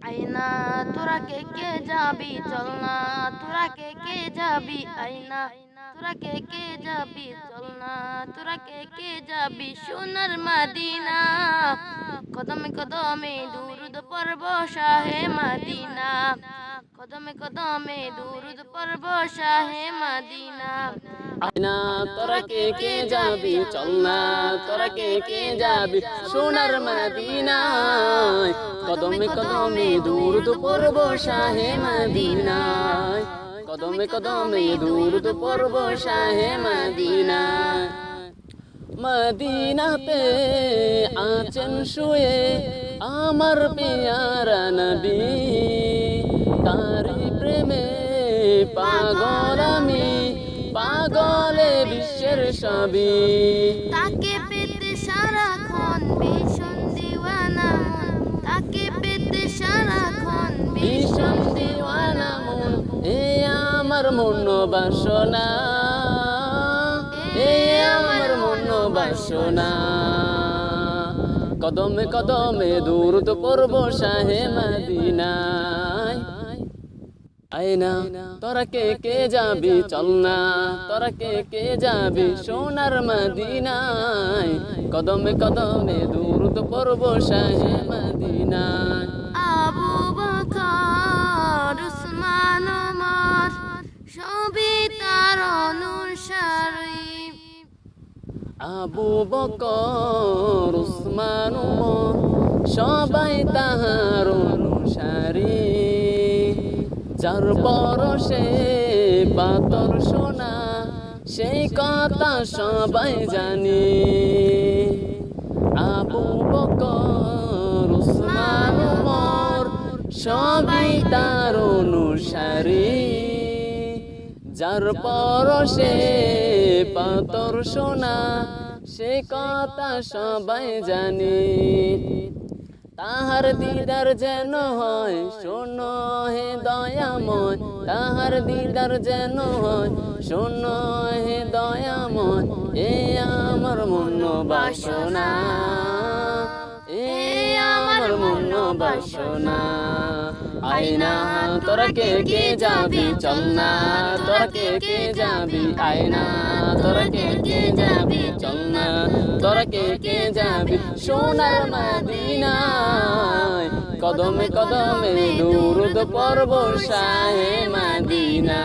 আয়না তোরা কে কে যাবি চল না, তোরা কে কে যাবি আয়না, তোরা কে কে যাবি চল না, তোরা কে কে যাবি সোনার মদিনা। কদমে কদমে দুরুদ পড়ব শাহে মদিনা, কদমে কদমে দুরুদ পড়ব শাহে মদিনা। আয়না তোরা কে কে যাবি চল না, তোরা কে কে যাবি সোনার মদিনায়। কদমে কদমে দুরুদ পড়ব শাহে মদিনায়, কদমে কদমে দুরুদ পড়ব শাহে মদিনায়। মদিনাতে আছেন শুয়ে আমার পেয়ারা নবী, তারি প্রেমে পাগল আমি, পাগলে বিশ্বের সবই। তাকে পেতে সারাক্ষণ ভীষণ দিওয়ানা মন, তাকে পেতে সারাক্ষণ ভীষণ দিওয়ানা মন, এ আমার মন বাসনা, এ আমার মন বাসনা। কদমে কদমে দুরুদ পড়ব শাহে মদিনায়। আয়না তোরা কে কে যাবি চল না, তোরা কে কে যাবি সোনার মদিনায়। কদমে কদমে দুরুদ পড়ব শাহে মদিনায়। আবু বকর উসমান ওমর সবই তার অনুসারী, আবু বকর উসমান ওমর সবাই তাহার অনুসারী। যার পরশে পাতর সোনা সেই কথা সবাই জানি। আবু বকর উসমান ওমর সবাই তার অনুসারী। যার পরশে পাতর সোনা সে কথা সবাই জানি। তাহার দিদার যেন হয় শোনো হে দয়াময়, তাহার দিদার যেন হয় শোনো হে দয়াময়। এ আমার মন বাসনা, এ আমার মন বাসনা। আয়না তোরা কে কে যাবি চল না, তোরা কে কে যাবি আয়না, তোরা কে কে যাবি চল না, তোরা কে কে যাবি সোনার মদিনায়। কদমে কদমে দুরুদ পড়ব শাহে মদিনা।